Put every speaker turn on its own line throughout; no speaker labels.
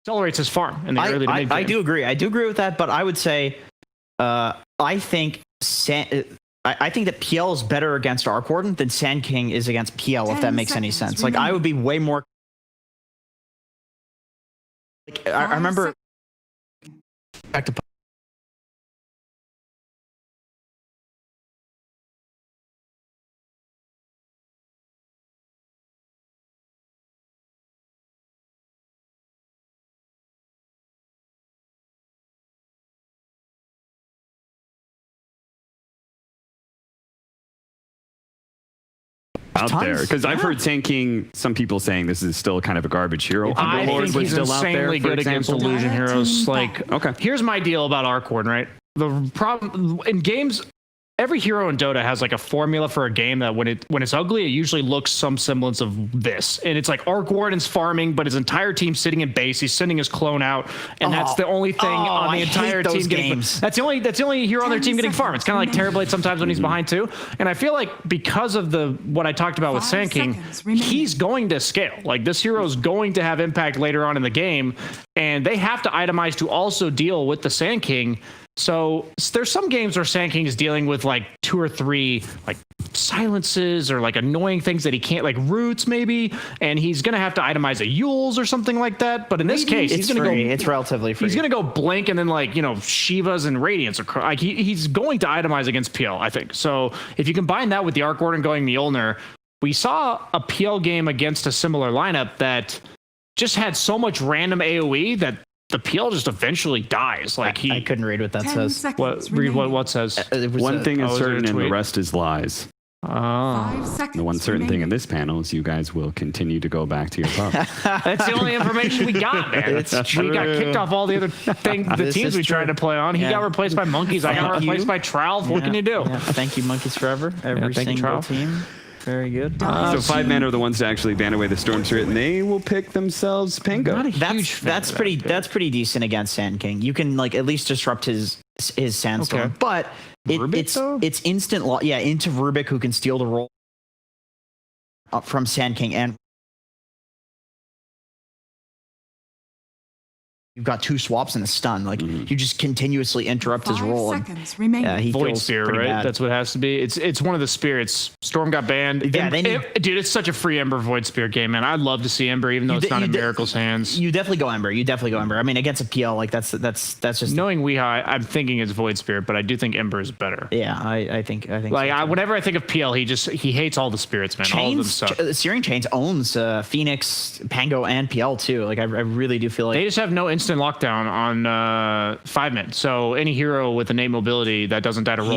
accelerates his farm in the early to mid game.
I do agree. I do agree with that, but I would say I think that PL is better against Arc Warden than Sand King is against PL, if that makes any sense. Like, I would be way more... Like, I remember... Back to...
out there, because I've heard Sand King, some people saying this is still kind of a garbage hero.
I think he's insanely good against illusion heroes. Like,
okay,
here's my deal about Arc Warden, right? The problem in games, every hero in Dota has like a formula for a game that when it's ugly, it usually looks some semblance of this. And it's like Arc Warden's farming, but his entire team's sitting in base. He's sending his clone out, and that's the only thing on the entire team getting. That's the only hero on their team getting farm. It's kind of like Terrorblade sometimes when he's behind too. And I feel like because of what I talked about with Sand King, he's going to scale. Like, this hero is going to have impact later on in the game, and they have to itemize to also deal with the Sand King. So there's some games where Sand King is dealing with like 2 or 3 like silences or like annoying things that he can't, like roots maybe, and he's gonna have to itemize a Yules or something like that. But in this case, he's gonna go.
It's relatively free.
He's gonna go Blink and then like, you know, Shivas and Radiance, or like he's going to itemize against PL, I think. So if you combine that with the Arc Warden going Mjolnir, we saw a PL game against a similar lineup that just had so much random AOE that the PL just eventually dies. Like,
I couldn't read what that says.
Read what says.
One thing is certain, and the rest is lies.
Oh.
The one certain thing in this panel is you guys will continue to go back to your pub.
That's the only information we got, man.
It's true.
We got kicked off all the other the teams we tried to play on. He got replaced by Monkeys. I got replaced by Trowel. What can you do?
Yeah. Thank you, Monkeys Forever. Every single team. Very good.
So 5 men are the ones to actually ban away the Storm Spirit, and they will pick themselves Pango.
That's pretty decent against Sand King. You can like at least disrupt his Sandstorm, but it's instant into Rubik, who can steal the role from Sand King, and you've got 2 swaps and a stun. Like, you just continuously interrupt his roll. He
Void Spear, right? Bad. That's what it has to be. It's one of the spirits. Storm got banned.
Yeah,
dude, it's such a free Ember Void Spear game, man. I'd love to see Ember, even though it's not in Miracle's hands.
You definitely go Ember. I mean, against a PL, like that's just
knowing Weehaw. I'm thinking it's Void Spirit, but I do think Ember is better.
Yeah, I think.
Like, so whenever I think of PL, he hates all the spirits, man. All of them suck.
Searing Chains owns Phoenix, Pango, and PL too. Like, I really do feel like
they just have no instant lockdown on 5 men. So any hero with innate mobility that doesn't die to roll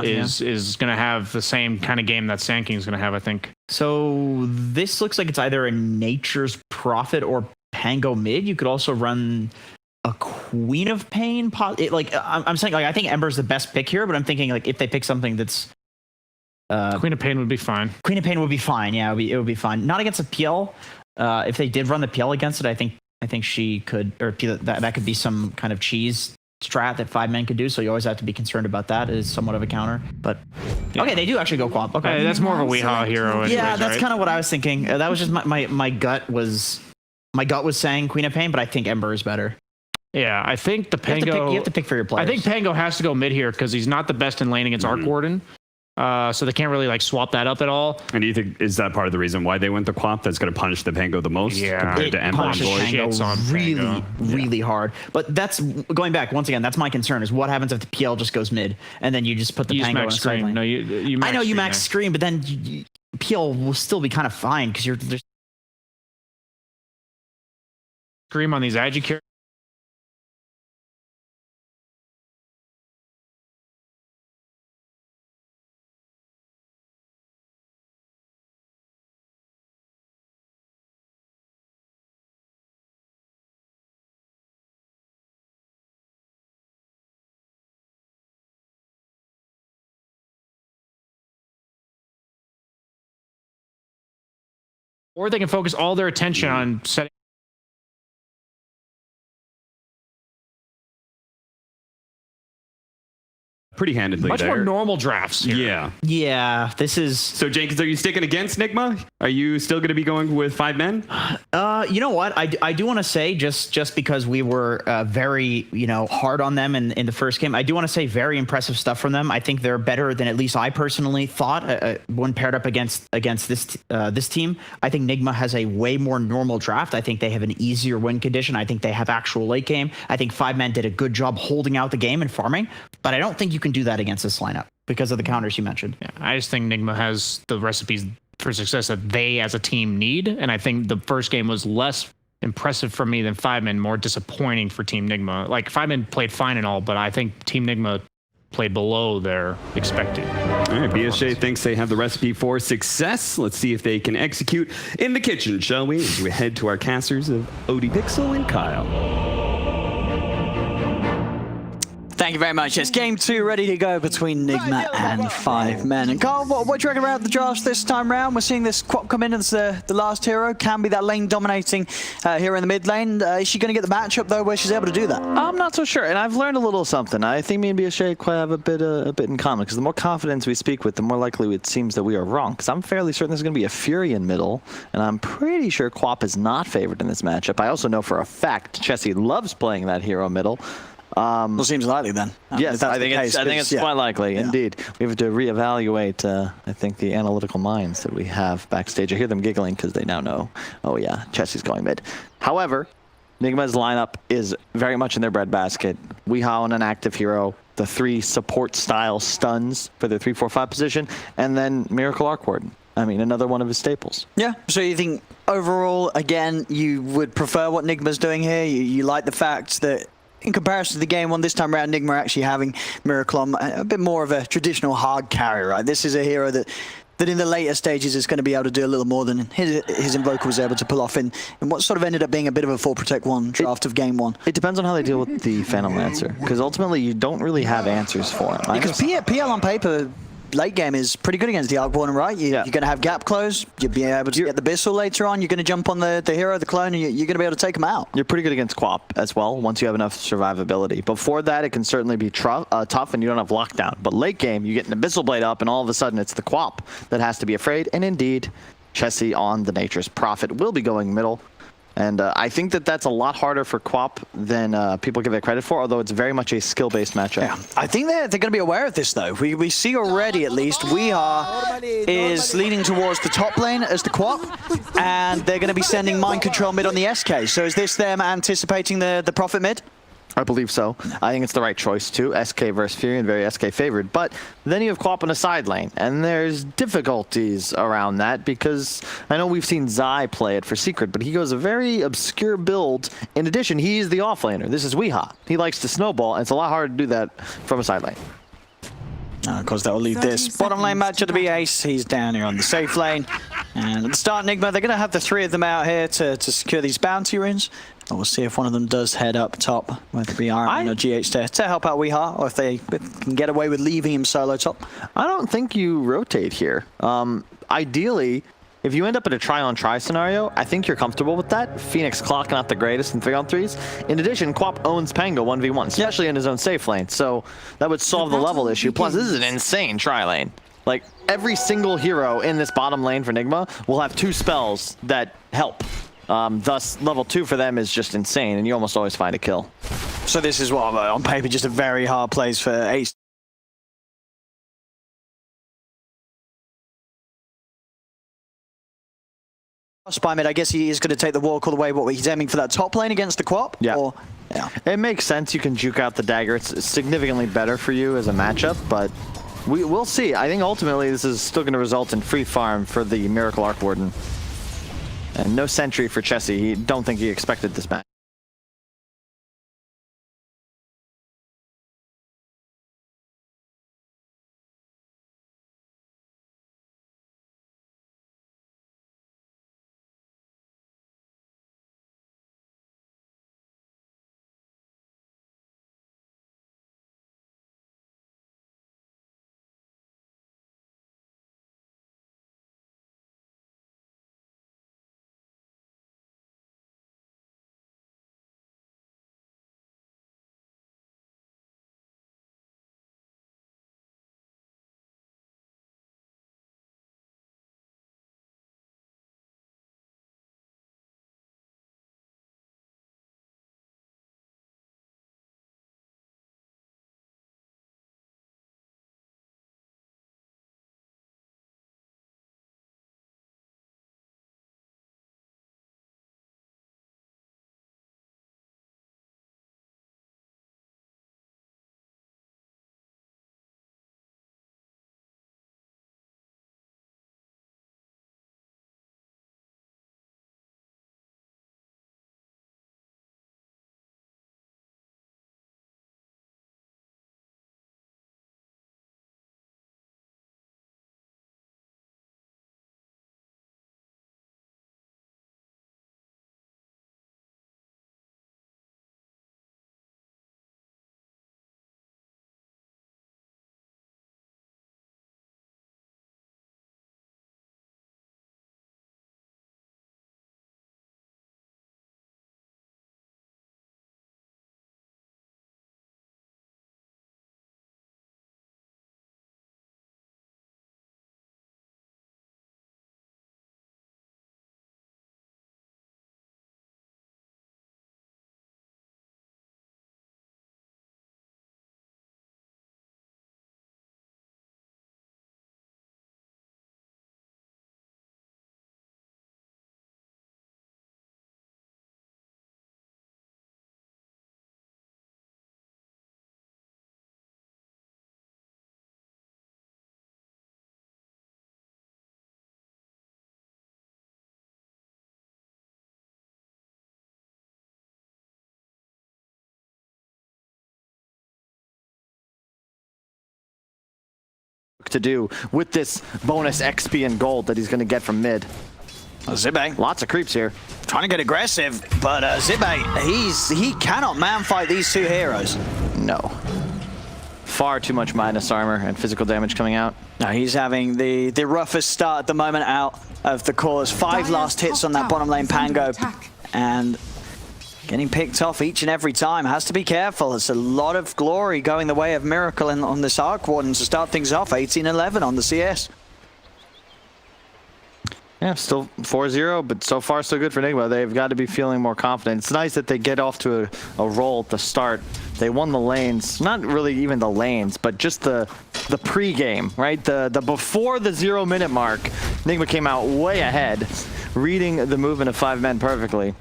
is going to have the same kind of game that Sand King's going to have, I think.
So this looks like it's either a Nature's Prophet or Pango mid. You could also run a Queen of Pain. I'm saying, like, I think Ember's the best pick here, but I'm thinking, like, if they pick something that's
Queen of Pain would be fine.
Queen of Pain would be fine. Yeah, it would be fine. Not against a PL. If they did run the PL against it, I think she could, or that could be some kind of cheese strat that 5 men could do. So you always have to be concerned about that. It is somewhat of a counter, but okay, they do actually go Quap. Okay,
hey, that's more of a Weehaw hero. Anyways,
yeah, that's kind of what I was thinking. That was just my gut was saying Queen of Pain, but I think Ember is better.
Yeah, I think the Pango.
You have to pick for your players.
I think Pango has to go mid here because he's not the best in lane against Arc Warden. So they can't really like swap that up at all.
And do you think is that part of the reason why they went the Quap? That's going to punish the Pango the most compared to Ember and
Void? Really hard. But that's going back once again. That's my concern: is what happens if the PL just goes mid and then you just put the Pango in the side lane.
No, you max
I know you max screen, but then PL will still be kind of fine because you're just
scream on these agi characters. Or they can focus all their attention on setting.
pretty handedly
Much
there.
more normal drafts here.
Yeah.
Yeah, this is.
So, Jenkins, are you sticking against NIGMA? Are you still going to be going with 5 men?
You know what? I do want to say, just because we were very, hard on them in the first game, I do want to say very impressive stuff from them. I think they're better than at least I personally thought when paired up against this team. I think NIGMA has a way more normal draft. I think they have an easier win condition. I think they have actual late game. I think 5 men did a good job holding out the game and farming, but I don't think you can do that against this lineup because of the counters you mentioned.
Yeah, I just think NIGMA has the recipes for success that they as a team need, and I think the first game was less impressive for me than 5 men, more disappointing for Team NIGMA. Like 5 men played fine and all, but I think Team NIGMA played below their expected.
All right, BSJ thinks they have the recipe for success. Let's see if they can execute in the kitchen, shall we? As we head to our casters of Odie Pixel and Kyle.
Thank you very much. Yes, game 2 ready to go between NIGMA and 5 men. And Carl, what do you reckon about the drafts this time round? We're seeing this Quap come in as the last hero. Can be that lane dominating hero in the mid lane. Is she going to get the matchup though where she's able to do that?
I'm not so sure, and I've learned a little something. I think me and BSJ quite have a bit in common, because the more confidence we speak with, the more likely it seems that we are wrong. Because I'm fairly certain there's going to be a Fury in middle, and I'm pretty sure Quap is not favored in this matchup. I also know for a fact Chessie loves playing that hero middle.
Well, seems likely then.
Yes, I think it's quite likely, indeed. We have to reevaluate, I think, the analytical minds that we have backstage. I hear them giggling because they now know, oh yeah, Chessie's going mid. However, NIGMA's lineup is very much in their breadbasket. Weehaw on an active hero, the 3 support-style stuns for their 3-4-5 position, and then Miracle Arc Warden. I mean, another one of his staples.
Yeah, so you think overall, again, you would prefer what NIGMA's doing here? You like the fact that in comparison to the game 1 this time around, NIGMA actually having Miracle a bit more of a traditional hard carry, right? This is a hero that in the later stages is going to be able to do a little more than his Invoker was able to pull off in what sort of ended up being a bit of a 4 Protect 1 draft of game 1.
It depends on how they deal with the Phantom Lancer, because ultimately you don't really have answers for him.
Because PL on paper, late game is pretty good against the Arc Warden, right? You're going to have gap close, you'll be able to get the Bissell later on, you're going to jump on the hero, the clone, and you're going to be able to take him out.
You're pretty good against Quap as well, once you have enough survivability. Before that, it can certainly be tough and you don't have lockdown. But late game, you get an Abyssal Blade up, and all of a sudden it's the Quap that has to be afraid. And indeed, Chessie on the Nature's Prophet will be going middle. And I think that's a lot harder for Quap than people give it credit for, although it's very much a skill-based matchup.
Yeah, I think they're going to be aware of this, though. We see already, at least, Weehaw is leaning towards the top lane as the Quap, and they're going to be sending Mind Control mid on the SK. So is this them anticipating the Prophet mid?
I believe so. I think it's the right choice too. SK versus Fury, and very SK favored. But then you have Quap in a side lane, and there's difficulties around that because I know we've seen Zai play it for Secret, but he goes a very obscure build. In addition, he's the offlaner. This is Weehaw. He likes to snowball, and it's a lot harder to do that from a side lane.
Of course, that will leave this bottom lane matchup to be Ace. He's down here on the safe lane. And at the start, NIGMA, they're going to have the 3 of them out here to secure these bounty runes. And we'll see if one of them does head up top, whether it be Iron or GH to help out Weehaw, or if they can get away with leaving him solo top.
I don't think you rotate here. Ideally, if you end up in a try-on-try scenario, I think you're comfortable with that. Phoenix clocking out the greatest in 3-on-3s. In addition, Quap owns Pango 1v1, especially in his own safe lane, so that would solve the level issue. Plus, this is an insane tri-lane. Like, every single hero in this bottom lane for NIGMA will have 2 spells that help. Thus, level 2 for them is just insane, and you almost always find a kill.
So this is what, on paper, just a very hard place for Ace. By mid, I guess he is going to take the walk all the way. What, he's aiming for that top lane against the Quap?
Yeah.
Or, yeah.
It makes sense. You can juke out the dagger. It's significantly better for you as a matchup, but we'll see. I think ultimately this is still going to result in free farm for the Miracle Arc Warden. And no sentry for Chessie. Don't think he expected this match. to do with this bonus XP and gold that he's going to get from mid.
Zibe
Lots of creeps here.
trying to get aggressive, but Zibe, he cannot man fight these two heroes.
No. Far too much minus armor and physical damage coming out.
No, he's having the roughest start at the moment out of the cores. 5 last hits on that bottom lane Pango, and getting picked off each and every time. Has to be careful. It's a lot of glory going the way of Miracle on this Arc Warden to start things off. 18-11 on the CS.
Yeah, still 4-0, but so far so good for NIGMA. They've got to be feeling more confident. It's nice that they get off to a roll at the start. They won the lanes, not really even the lanes, but just the pre-game, right? The before the 0-minute mark, NIGMA came out way ahead, reading the movement of 5 men perfectly.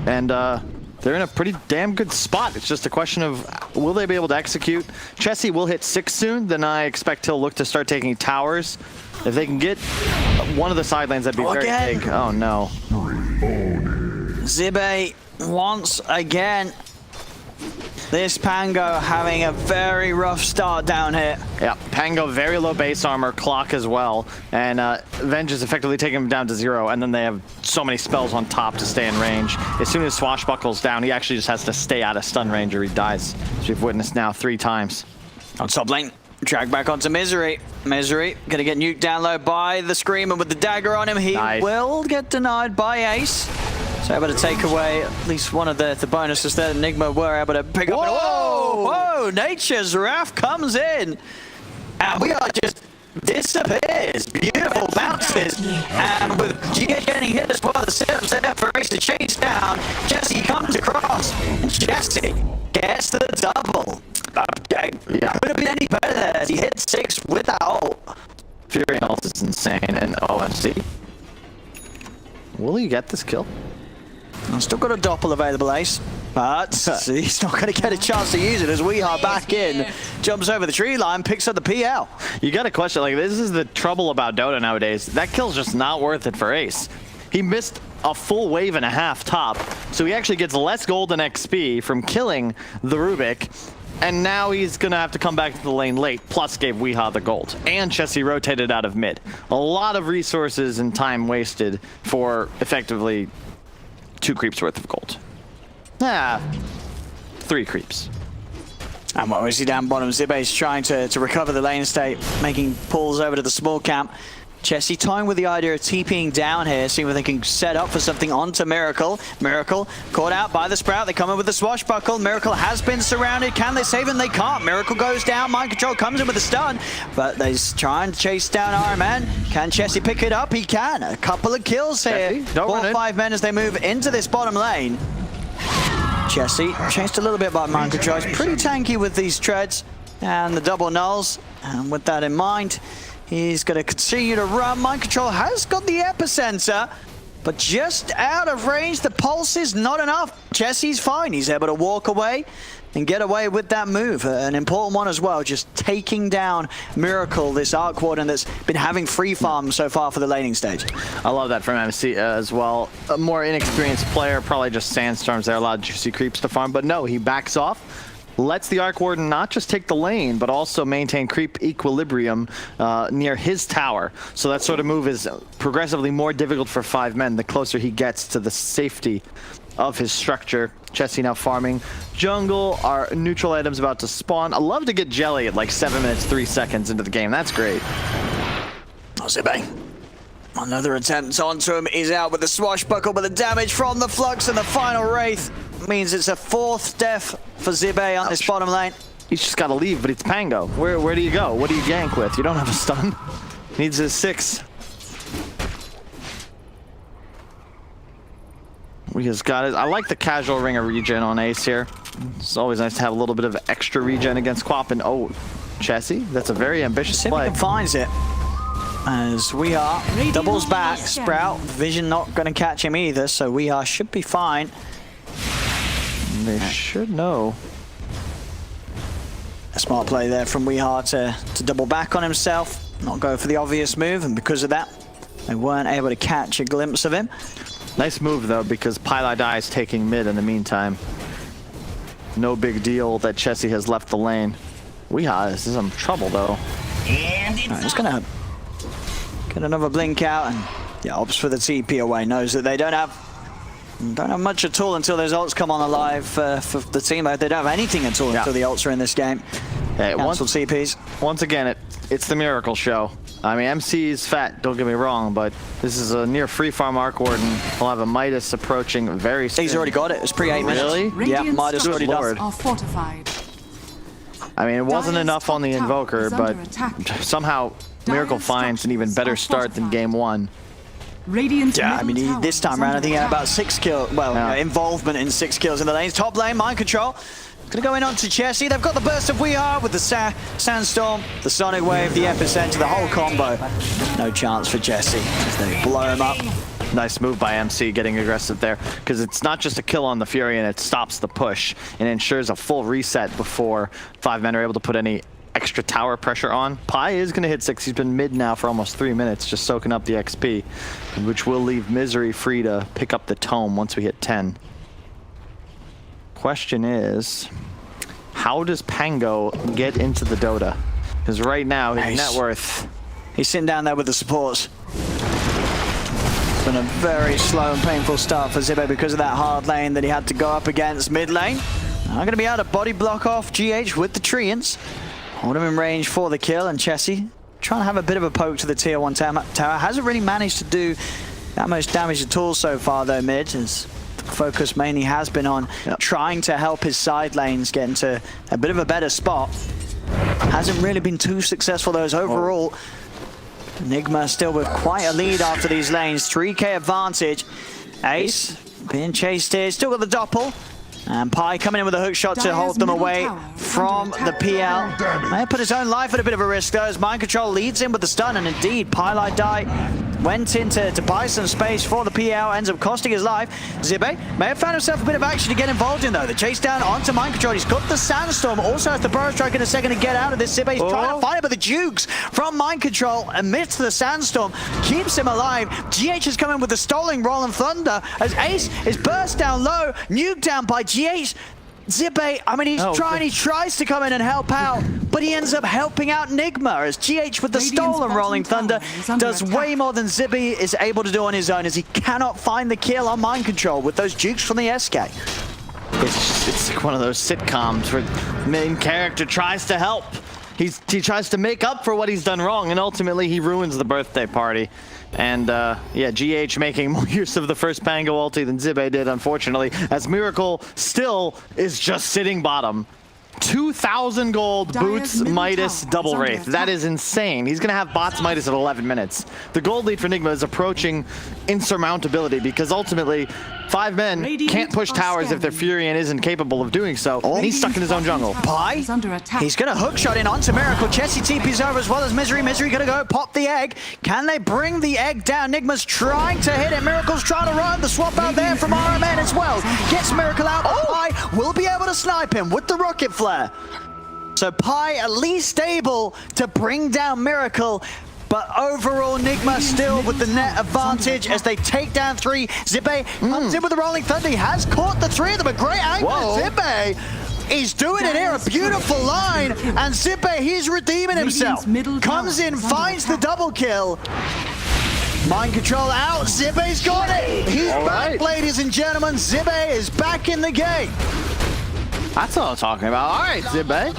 And they're in a pretty damn good spot. It's just a question of, will they be able to execute? Chessie will hit 6 soon, then I expect he'll look to start taking towers. If they can get one of the side lanes, that'd be very big. Oh no.
Zibe once again. This Pango having a very rough start down here.
Yeah, Pango very low base armor, clock as well, and Venge is effectively taking him down to 0, and then they have so many spells on top to stay in range. As soon as Swashbuckle's down, he actually just has to stay out of stun range or he dies, as we've witnessed now 3 times.
On top lane, drag back onto Misery. Misery gonna get nuked down low by the Screamer with the dagger on him. He will get denied by Ace. So able to take away at least one of the bonuses that NIGMA were able to pick up. Whoa! Whoa! Nature's Wrath comes in. And we are just disappears. Beautiful bounces. And with GH getting hit as well, the setup there for Ace to chase down. Jesse comes across. And Jesse gets the double. Yeah. Could have been any better there as he hit 6 with that ult.
Fury ult is insane, and OMC. Will he get this kill?
I've still got a doppel available, Ace, but he's not going to get a chance to use it as we are back in. Jumps over the tree line, picks up the PL.
You got to question, like, this is the trouble about Dota nowadays. That kill's just not worth it for Ace. He missed a full wave and a half top, so he actually gets less gold and XP from killing the Rubik, and now he's going to have to come back to the lane late, plus gave Weehaw the gold. And Chessie rotated out of mid. A lot of resources and time wasted for effectively 2 creeps worth of gold. 3 creeps.
And what we see down bottom, Zibe's trying to recover the lane state, making pulls over to the small camp. Chessie toying with the idea of TPing down here, seeing if they can set up for something onto Miracle. Miracle caught out by the Sprout. They come in with the Swashbuckle. Miracle has been surrounded. Can they save him? They can't. Miracle goes down. Mind Control comes in with a stun, but they're trying to chase down Iron Man. Can Chessie pick it up? He can. A couple of kills here. 4-5 men as they move into this bottom lane. Chessie chased a little bit by Mind Control. He's pretty tanky with these treads and the double nulls. And with that in mind, he's going to continue to run. Mind Control has got the epicenter, but just out of range. The pulse is not enough. Chessie's fine. He's able to walk away and get away with that move. An important one as well, just taking down Miracle, this Arc Warden that's been having free farm so far for the laning stage.
I love that from MC as well. A more inexperienced player, probably just Sandstorms there, a lot of juicy creeps to farm, but no, he backs off. Lets the Arc Warden not just take the lane, but also maintain creep equilibrium near his tower. So that sort of move is progressively more difficult for 5 men the closer he gets to the safety of his structure. Chessie now farming jungle. Our neutral items about to spawn. I love to get Jelly at like 7 minutes, 3 seconds into the game. That's great.
Zibe. Another attempt onto him. He's out with the Swashbuckle, but the damage from the Flux and the final Wraith means it's a 4th death for Zibe on this bottom lane.
He's just got to leave, but it's Pango. Where do you go? What do you gank with? You don't have a stun. Needs his 6. We just got it. I like the casual ring of regen on Ace here. It's always nice to have a little bit of extra regen against Quap. And oh, Chessie, that's a very ambitious play.
Finds it. As we are doubles back. Sprout, Vision not going to catch him either, so we are should be fine.
They should know.
A smart play there from Weehaw to double back on himself, not go for the obvious move, and because of that, they weren't able to catch a glimpse of him.
Nice move though, because Pylai is taking mid in the meantime. No big deal that Chessie has left the lane. Weehaw is in some trouble though.
Right, he's gonna get another blink out, and yeah, opts for the TP away. Knows that they don't have much at all until those ults come on alive for the team. They don't have anything at all until the ults are in this game.
Hey,
Cancelled CPs.
Once again, it's the Miracle Show. I mean, MC is fat, don't get me wrong, but this is a near free farm Arc Warden. We'll have a Midas approaching very soon.
He's already got it. It's pre-8 minutes.
Really?
Yeah, Midas already done.
Are fortified.
I mean, it wasn't
Dire's
enough on the
top tower
Invoker,
is
but
under attack.
somehow Miracle
Dire's
finds an even
structures
better
are
start than
fortified.
game 1.
Radiant's
Yeah, I
middle
mean,
tower
this
is
time around, I
under
think he had
attack.
about 6 kills. Well,
Yeah.
involvement in 6 kills in the lanes. Top lane, mind control. Gonna go in onto Chessie. They've got the burst of We Are with the Sandstorm, the Sonic Wave, the Epicenter, the whole combo. No chance for Chessie as they blow him up.
Nice move by MC getting aggressive there, because it's not just a kill on the Fury and it stops the push and ensures a full reset before 5 men are able to put any extra tower pressure on. Pi is going to hit 6. He's been mid now for almost 3 minutes, just soaking up the XP, which will leave Misery free to pick up the Tome once we hit 10. Question is, how does Pango get into the Dota? Because right now his net worth...
He's sitting down there with the supports. It's been a very slow and painful start for Zibbe because of that hard lane that he had to go up against mid lane. Now going to be able to body block off GH with the Treants. Hold him in range for the kill, and Chessie trying to have a bit of a poke to the tier 1 tower. Hasn't really managed to do that much damage at all so far though mid, as the focus mainly has been on trying to help his side lanes get into a bit of a better spot. Hasn't really been too successful though, as overall NIGMA still with quite a lead after these lanes. 3k advantage. Ace being chased here, still got the doppel. And Pi coming in with a hook shot to
Dire's
hold them
middle
away
tower is
from
under
the
attack.
PL. May have put his own life at a bit of a risk though, as Mind Control leads in with the stun, and indeed Pi went in to buy some space for the PL, ends up costing his life. Zibbe may have found himself a bit of action to get involved in though. The chase down onto Mind Control. He's got the Sandstorm, also has the Burrow Strike in a second to get out of this. Zibbe's trying to fight it, but the Dukes from Mind Control amidst the Sandstorm keeps him alive. GH has come in with the Stoling Rolling Thunder as Ace is burst down low, nuked down by GH. Zibbe, I mean, he tries to come in and help out, but he ends up helping out NIGMA as GH with the
Radiant's
stolen Rolling
bottom
Thunder
tower is under
does
attack.
way more than Zibbe is able to do on his own, as he cannot find the kill on Mind Control with those Dukes from the SK.
It's like one of those sitcoms where the main character tries to help. He tries to make up for what he's done wrong, and ultimately he ruins the birthday party. And yeah, GH making more use of the first Pango ulti than Zibbe did, unfortunately, as Miracle still is just sitting bottom. 2,000 gold,
Dire's
Boots,
middle
Midas,
tower
double
is under
Wraith.
attack.
That is insane. He's going to have bots Midas at 11 minutes. The gold lead for NIGMA is approaching insurmountability because ultimately 5 men can't push towers if their Furion isn't capable of doing so, and he's stuck in his own jungle.
Pi,
Is under attack.
he's going to hook shot in onto Miracle. Chessie TP's over as well as Misery. Misery going to go pop the egg. Can they bring the egg down? NIGMA's trying to hit it. Miracle's trying to run. The swap out there from RMN as well. Gets Miracle out. Pi will be able to snipe him with the rocket flare. So Pi at least able to bring down Miracle. But overall, NIGMA still with the net advantage as they take down 3. Zibbe comes in with the Rolling Thunder. He has caught the 3 of them. A great angle. Zibbe is doing it here. A beautiful line. And Zibbe, he's redeeming himself. Comes in, finds the double kill. Mind Control out. Zibbe's got it. He's back, ladies and gentlemen. Zibbe is back in the game.
That's what I'm talking about. All right, Zibbe.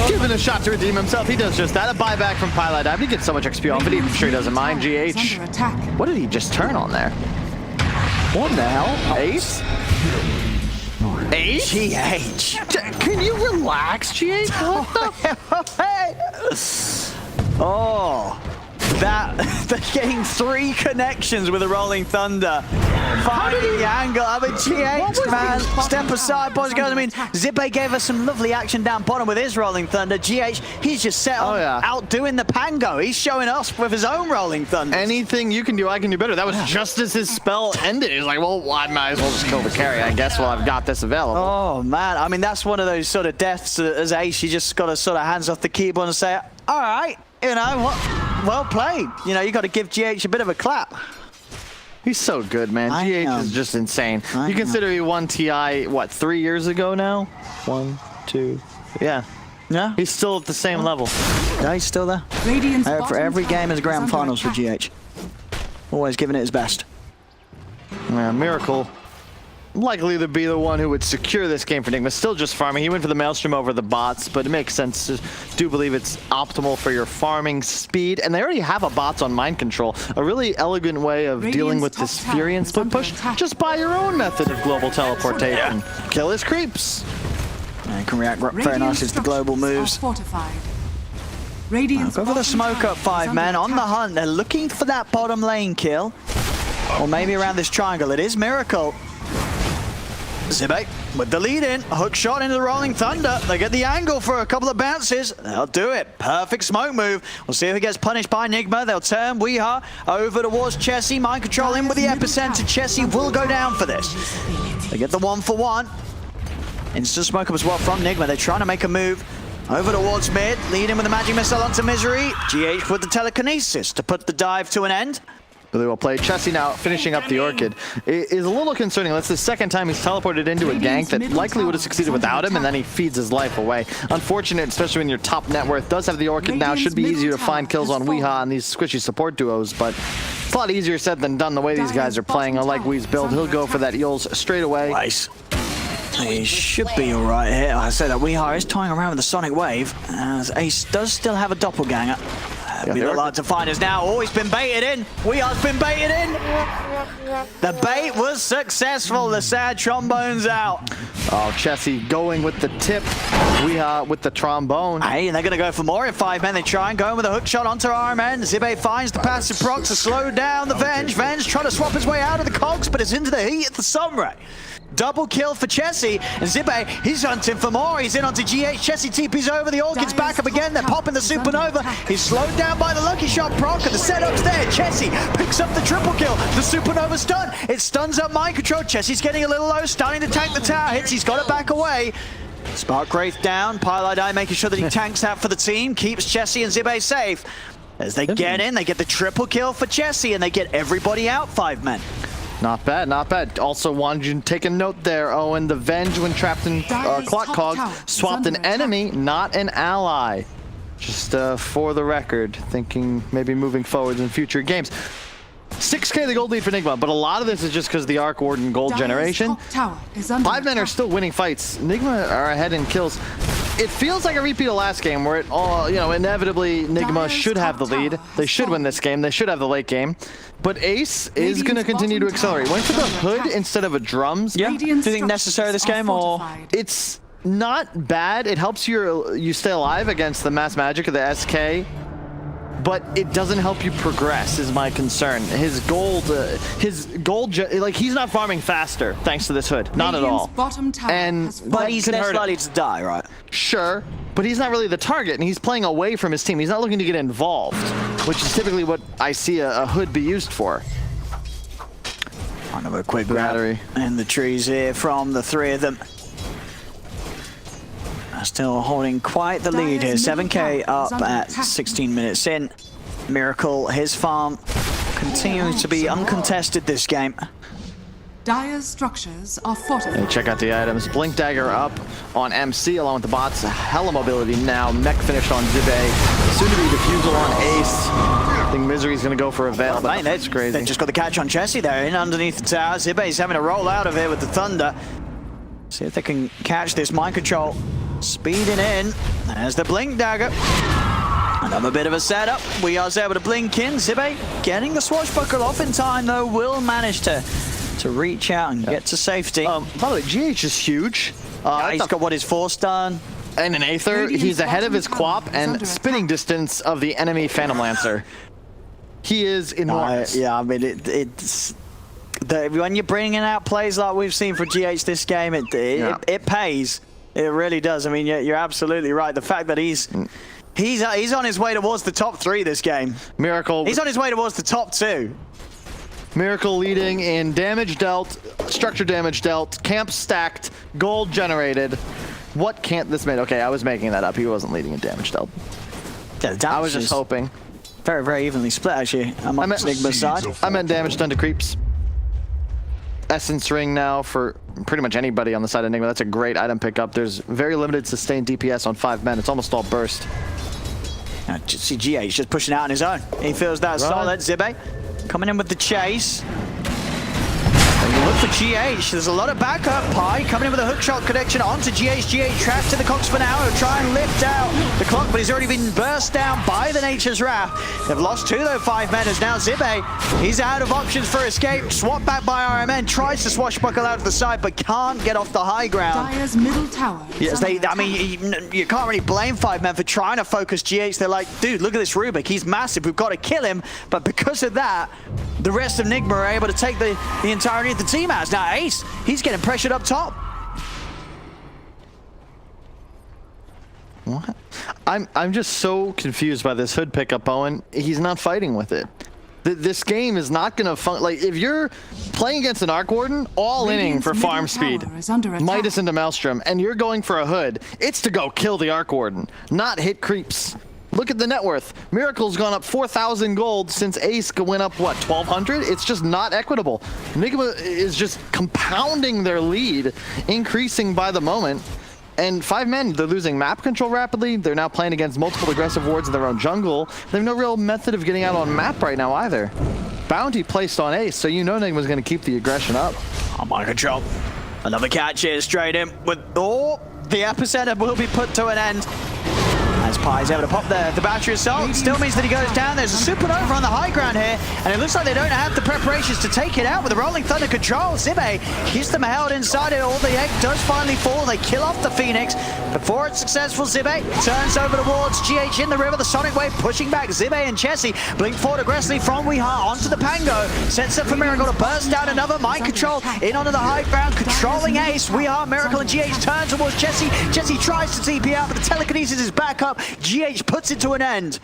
Given a shot to redeem himself, he does just that. A buyback from Pilot Dive. He gets so much XP off it, I'm sure he doesn't mind.
Is
GH.
under attack.
What did he just turn on there?
What the hell?
Ace? Ace?
GH.
Can you relax, GH? What the?
Oh, they're getting 3 connections with a Rolling Thunder. Finding the angle. I mean, GH, man, step aside, boys and girls. I mean, Zibbe gave us some lovely action down bottom with his Rolling Thunder. GH, he's just set on outdoing the Pango. He's showing us with his own Rolling Thunder.
Anything you can do, I can do better. That was just as his spell ended. He was like, well, I might as well just kill the carry, I guess, while I've got this available.
Oh, man. I mean, that's one of those sort of deaths as Ace. You just got to sort of hands off the keyboard and say, all right, you know, well played. You know, you got to give GH a bit of a clap.
He's so good, man. GH is just insane. You consider he won TI, what, 3 years ago now? 1, 2, yeah.
Yeah.
He's still at the same level.
Yeah, he's still there.
Radiant's
For
bottom
every
tower
game is a grand
under
finals for
attack.
GH. Always giving it his best.
Yeah, Miracle likely to be the one who would secure this game for NIGMA. Still just farming. He went for the Maelstrom over the bots, but it makes sense. Do believe it's optimal for your farming speed. And they already have a bots on mind control. A really elegant way of dealing with this
top
Fury and
tower
split
is under
push.
attack.
Just by your own method of global teleportation. Kill his creeps.
And can react very nicely to the global moves.
Fortified. Radiant's
Go for the
bottom
smoke
tower
up,
is
5
under
men on the
attack.
hunt. They're looking for that bottom lane kill. Or maybe around this triangle. It is Miracle. Zibe with the lead in. A hook shot into the Rolling Thunder. They get the angle for a couple of bounces. They'll do it. Perfect smoke move. We'll see if he gets punished by NIGMA. They'll turn Weeha over towards Chessie. Mind control in with the epicenter. Chessie will go down for this. They get the 1-for-1. Instant smoke up as well from NIGMA. They're trying to make a move over towards mid. Lead in with the magic missile onto Misery. GH with the telekinesis to put the dive to an end.
Really well played. Chessie now finishing up the Orchid. It is a little concerning. That's the second time he's teleported into a gank that likely would have succeeded without him, and then he feeds his life away. Unfortunate, especially when your top net worth does have the Orchid now. Should be easier to find kills on Weeha and these squishy support duos, but it's a lot easier said than done the way these guys are playing. Unlike Wee's build, he'll go for that Eul's straight away.
Nice. He should be all right here. I say that Weeha is toying around with the Sonic Wave, as Ace does still have a doppelganger. Be a little hard to find us now. Oh, he's been baited in. Weeha's been baited in. The bait was successful. The sad trombone's out.
Oh, Chessie going with the tip. Weeha with the trombone.
Hey, and they're going to go for more in 5 men. They try and go in with a hook shot onto RMN. Zibe finds the passive proc to slow down the Venge. Venge trying to swap his way out of the cogs, but it's into the heat of the Sunray. Double kill for Chessie, and Zibe, he's hunting for more. He's in onto GH. Chessie TP's over. The Orchid's back up again. They're popping the Supernova. He's slowed down by the Lucky Shot proc, and the setup's there. Chessie picks up the triple kill. The Supernova stun. It stuns up mind control. Chessie's getting a little low, starting to tank the tower hits. He's got it back away. Spark Wraith down. Pylite Eye making sure that he tanks that for the team. Keeps Chessie and Zibe safe. As they get in, they get the triple kill for Chessie, and they get everybody out 5 men.
Not bad, not bad. Also wanted you to take a note there, Owen. The Venge, when trapped in clock cogs, swapped an enemy, not an ally. Just for the record, thinking maybe moving forward in future games. 6K the gold lead for NIGMA, but a lot of this is just because the Arc Warden gold generation. 5 men are still winning fights. NIGMA are ahead in kills. It feels like a repeat of last game where it all, inevitably NIGMA should have the lead. They should win this game. They should have the late game. But Ace is going to continue to accelerate. Went for the hood instead of a drums.
Yeah. Do you think necessary this game, or?
It's not bad. It helps you stay alive against the mass magic of the SK. But it doesn't help you progress, is my concern. His gold, like he's not farming faster thanks to this hood, not at all.
But he's less likely to die, right?
Sure, but he's not really the target, and he's playing away from his team. He's not looking to get involved, which is typically what I see a hood be used for.
Another quick grab in the trees here from the 3 of them. Still holding quite the lead here. 7K up at 16 minutes in. Miracle, his farm continuing to be uncontested this game.
Dire's structures are fortified.
And check out the items. Blink Dagger up on MC along with the bots. Hella mobility now. Mech finished on Zibe. Soon to be Diffusal on Ace. I think Misery's going to go for a Veil, but that's crazy.
They just got the catch on Chessie there, in underneath the tower. Zibe's having to roll out of here with the Thunder. See if they can catch this mind control. Speeding in. There's the Blink Dagger. Another bit of a setup. We are able to blink in. Zibe getting the swashbuckle off in time, though, will manage to reach out and get to safety.
By the way, GH is huge.
He's got what, his Force done?
And an Aether. He's ahead of his Quap and spinning distance of the enemy Phantom Lancer. He is enormous.
Yeah, I mean, when you're bringing out plays like we've seen for GH this game, it pays. It really does. I mean, you're absolutely right. The fact that he's on his way towards the top 3 this game.
Miracle.
He's on his way towards the top 2.
Miracle leading in damage dealt, structure damage dealt, camp stacked, gold generated. What can't this make? Okay, I was making that up. He wasn't leading in damage dealt.
Yeah,
I was just hoping.
Very, very evenly split, actually, amongst NIGMA's side.
I meant damage done to creeps. Essence Ring now for pretty much anybody on the side of Enigma. That's a great item pickup. There's very limited sustained DPS on 5 men. It's almost all burst.
Now, see GH just pushing out on his own. He feels that solid. Zibe coming in with the chase. And you look for GH. There's a lot of backup. Pi coming in with a hook shot connection onto GH. GH trapped in the Cox for now. He'll try and lift out the clock, but he's already been burst down by the Nature's Wrath. They've lost 2 though, 5 men, as now Zibe, he's out of options for escape. Swapped back by RMN, tries to swashbuckle out to the side, but can't get off the high ground.
Dire's middle tower.
Yes, I mean, you can't really blame 5 men for trying to focus GH. They're like, dude, look at this Rubik. He's massive. We've got to kill him. But because of that, the rest of NIGMA are able to take the entirety of the team out. Now Ace, he's getting pressured up top.
What? I'm just so confused by this hood pickup, Owen. He's not fighting with it. This game is not going to like if you're playing against an Arc Warden, all inning for farm speed, Midas into Maelstrom, and you're going for a hood, it's to go kill the Arc Warden, not hit creeps. Look at the net worth. Miracle's gone up 4,000 gold since Ace went up, what, 1,200? It's just not equitable. NIGMA is just compounding their lead, increasing by the moment. And 5 men, they're losing map control rapidly. They're now playing against multiple aggressive wards in their own jungle. They have no real method of getting out on map right now either. Bounty placed on Ace, so you know NIGMA's going to keep the aggression up.
Oh, my control. Another catch here, straight in with, oh, the epicenter will be put to an end. As Pi's able to pop the battery assault, still means that he goes down. There's a supernova on the high ground here, and it looks like they don't have the preparations to take it out with the Rolling Thunder control. Zibe keeps them held inside it. All the egg does finally fall. They kill off the Phoenix. Before it's successful, Zibe turns over towards GH in the river. The Sonic Wave pushing back Zibe and Chessie. Blink forward aggressively from Weeha onto the Pango. Sets up for Miracle to burst down another mind control in onto the high ground, controlling Ace. Weeha, Miracle, and GH turn towards Chessie. Chessie tries to TP out, but the telekinesis is back up. GH puts it to an end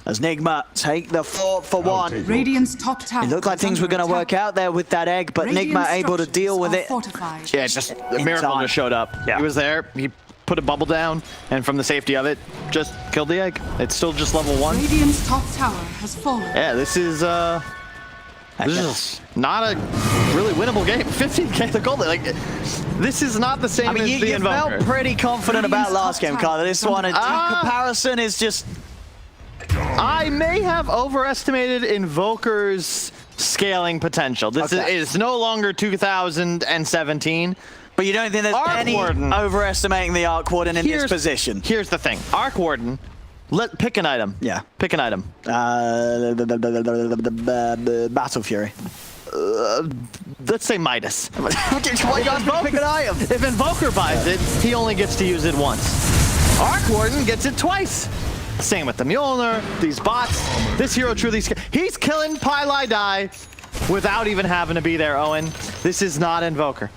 as NIGMA take the 4-for-1.
Radiant's top tower.
It looked like things were going to work out there with that egg, but NIGMA able to deal with it.
Fortified.
Yeah, it's just the Miracle just showed up. Yeah. He was there, he put a bubble down, and from the safety of it, just killed the egg. It's still just level 1.
Radiant's top tower has fallen.
Yeah, this is not a really winnable game. 15k the gold. Like, this is not the same as the Invoker.
You felt pretty confident about last game, Carla. This one, in comparison, is just...
I may have overestimated Invoker's scaling potential. This is no longer 2017.
But you don't think there's any overestimating the Arc Warden in this position?
Here's the thing. Arc Warden, pick an item.
Yeah.
Pick an item.
Battle Fury.
Let's say Midas.
Why you guys pick an item?
If Invoker buys it, he only gets to use it once. Arc Warden gets it twice. Same with the Mjolnir, these bots. This hero truly, he's killing Pylai Die without even having to be there, Owen. This is not Invoker.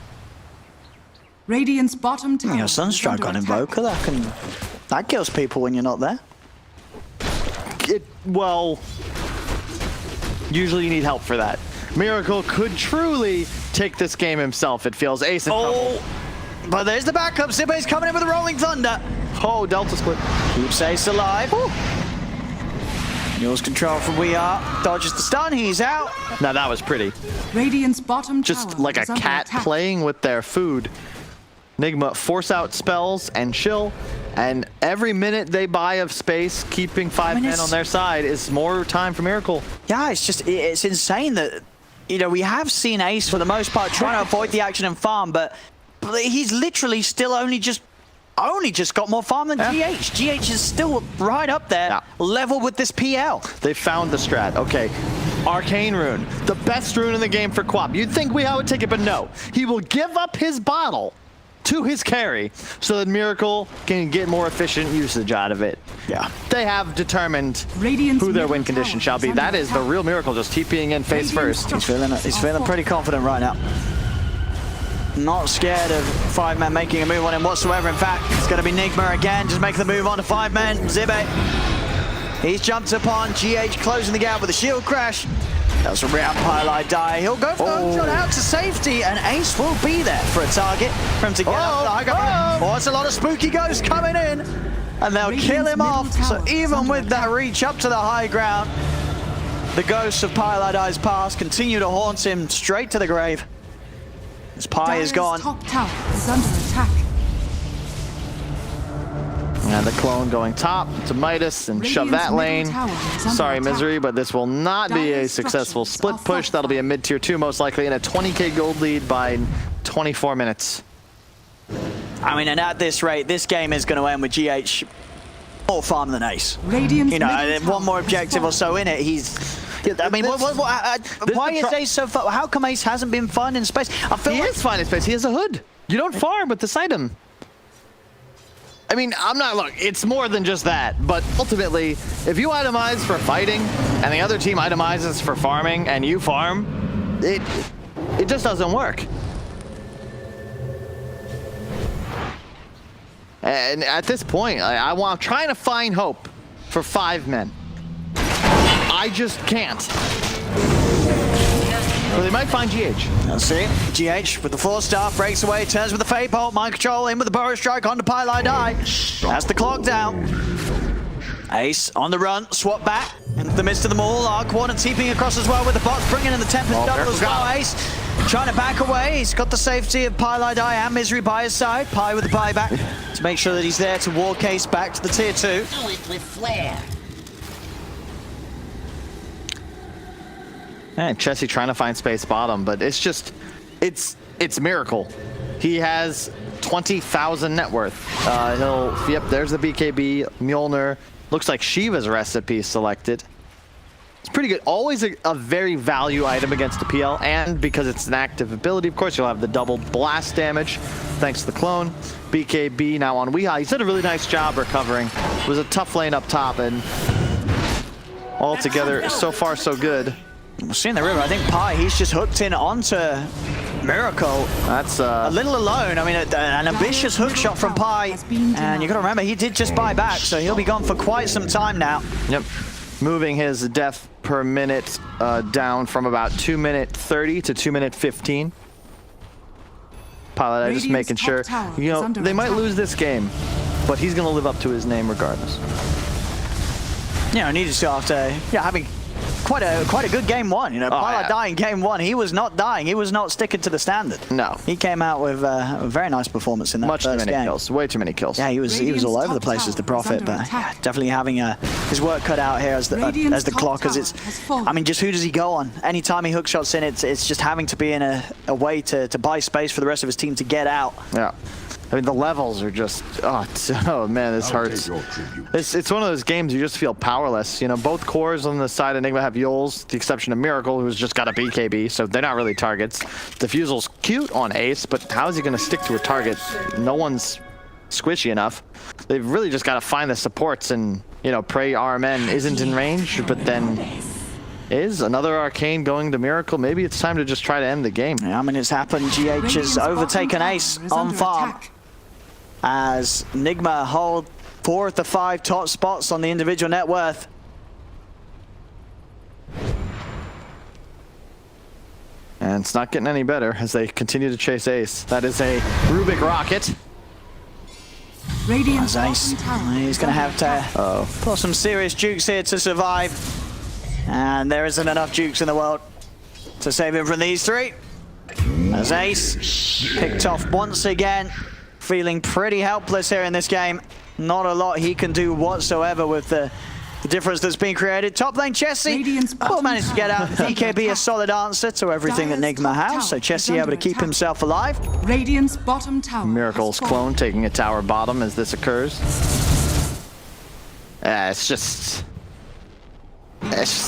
Radiant's bottom tower.
You know, Sunstrike on Invoker, that kills people when you're not there.
Well, usually you need help for that. Miracle could truly take this game himself, it feels. Ace in trouble.
But there's the backup. Zibe's coming in with the Rolling Thunder.
Oh, Delta split.
Keeps Ace alive. Mule's control from Weeha. Dodges the stun. He's out.
Now that was pretty.
Radiant's bottom tower.
Just like a cat playing with their food. NIGMA force out spells and chill. And every minute they buy of space, keeping 5 men on their side, is more time for Miracle.
Yeah, it's insane that, you know, we have seen Ace for the most part trying to avoid the action and farm, but he's literally still only just got more farm than GH. GH is still right up there, level with this PL.
They found the strat. Okay. Arcane Rune, the best rune in the game for Quap. You'd think Weeha would take it, but no. He will give up his bottle to his carry so that Miracle can get more efficient usage out of it. Yeah. They have determined who their win condition shall be. That is the real Miracle, just TPing in face first.
He's feeling pretty confident right now. Not scared of 5 men making a move on him whatsoever. In fact, it's going to be NIGMA again, just making the move on to 5 men. Zibe, he's jumped upon GH, closing the gap with a shield crash. That's a round Pylai Die. He'll go for the shot out to safety, and Ace will be there for a target for him to get up the high ground. Oh, it's a lot of spooky ghosts coming in, and they'll kill him off. So even with that reach up to the high ground, The ghosts of Pylidi's past continue to haunt him straight to the grave. As Pi is
Dire's
gone.
top tower is under attack.
And the clone going top to Midas and shove
Radiant's
that
middle
lane.
tower is under
Sorry,
attack.
Misery, but this will not be a
Dire's
successful
structures
split
are
push. That'll be a mid-tier 2 most likely, and a 20k gold lead by 24 minutes.
I mean, and at this rate, this game is going to end with GH more farm than Ace.
Radiant's
You know,
middle
one more
tower has
objective or
fallen.
so in it, he's... I mean, why is Ace so fun? How come Ace hasn't been fun in space? I feel
He
like
is fine in space. He has a hood. You don't farm with this item. I mean, I'm not, look, it's more than just that, but ultimately, if you itemize for fighting and the other team itemizes for farming and you farm, it just doesn't work. And at this point, I'm trying to find hope for 5 men. I just can't. Well, they might find GH.
Let's see. GH with the 4-star, breaks away, turns with the Fate Bolt, mind control, in with the Burrow Strike onto Pylai Die. That's the clock down. Ace on the run, swap back into the midst of them all. Arc Warden TPing across as well with the bots, bringing in the Tempest double as well. Ace trying to back away. He's got the safety of Pylai Die and Misery by his side. Pi with the buyback to make sure that he's there to war case back to the tier 2.
Do it with flair.
And Chessie trying to find space bottom, but it's just, it's Miracle. He has 20,000 net worth. Yep, there's the BKB, Mjolnir. Looks like Shiva's recipe selected. It's pretty good. Always a very value item against a PL, and because it's an active ability, of course, you'll have the double blast damage, thanks to the clone. BKB now on Weeha. He's done a really nice job recovering. It was a tough lane up top, and altogether, so far, so good.
We're seeing the river. I think Pi, he's just hooked in onto Miracle.
That's
A little alone. I mean, an ambitious hook shot from Pi. And you got to remember, he did just buy back, so he'll be gone for quite some time now.
Yep. Moving his death per minute down from about 2 minute 30 to 2 minute 15. Pilot, just making sure. You know, they might lose this game, but he's going to live up to his name regardless.
You know, needed to after having quite a good game one. You know, Pilot dying game one. He was not dying. He was not sticking to the standard.
No.
He came out with a very nice performance in that
Much too
first
many
game.
kills. Way too many kills.
Yeah, he was all over the place as the Prophet, but yeah, definitely having his work cut out here as the clock. As it's, I mean, just who does he go on? Anytime he hook shots in, it's just having to be in a way to buy space for the rest of his team to get out.
Yeah. I mean, the levels are just, oh man, this hurts. It's one of those games you just feel powerless. You know, both cores on the side of Enigma have Yules, with the exception of Miracle, who's just got a BKB, so they're not really targets. Diffusal's cute on Ace, but how is he going to stick to a target? No one's squishy enough. They've really just got to find the supports, and, you know, pray RMN isn't in range, but then is another Arcane going to Miracle. Maybe it's time to just try to end the game.
Yeah, I mean, it's happened. GH has overtaken Ace on farm. As NIGMA hold 4 of the 5 top spots on the individual net worth.
And it's not getting any better as they continue to chase Ace. That is a Rubik rocket.
Radiant's
Ace, he's going to have to pull some serious jukes here to survive. And there isn't enough jukes in the world to save him from these 3. As Ace picked off once again. Feeling pretty helpless here in this game. Not a lot he can do whatsoever with the difference that's being created. Top lane Chessie will manage to get out. DKB a solid answer to everything that NIGMA has. So Chessie able to keep himself alive.
Radiant's bottom tower.
Miracle's clone taking a tower bottom as this occurs. It's just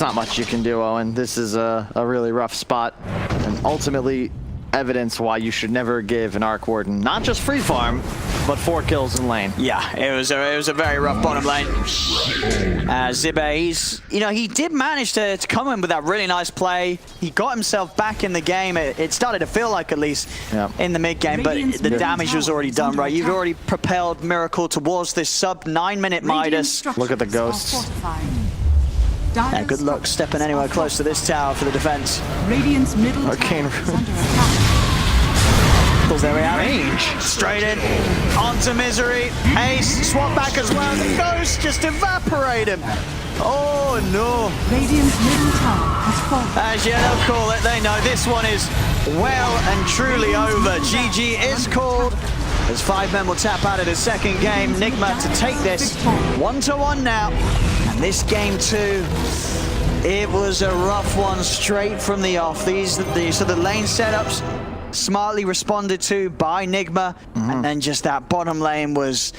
not much you can do, Owen. This is a really rough spot. And ultimately, evidence why you should never give an Arc Warden not just free farm, but 4 kills in lane.
Yeah, it was a very rough bottom lane. Zibe, he did manage to come in with that really nice play. He got himself back in the game. It started to feel like, at least, in the mid game, but the damage was already done, right? You've already propelled Miracle towards this sub 9-minute Midas.
Look at the ghosts.
Yeah, good luck stepping anywhere close to this tower for the defense.
Radiant's middle
Arcane
tower is under attack.
There we have it. Straight in onto Misery. Ace swap back as well. The ghost just evaporate him. Oh no!
Radiant's middle tower has fallen.
As yet, they'll call it. They know this one is well and truly over. GG is called. As 5 men will tap out of the second game. NIGMA to take this 1-1 now. And this game 2, it was a rough one straight from the off. These are the lane setups smartly responded to by NIGMA. And then just that bottom lane was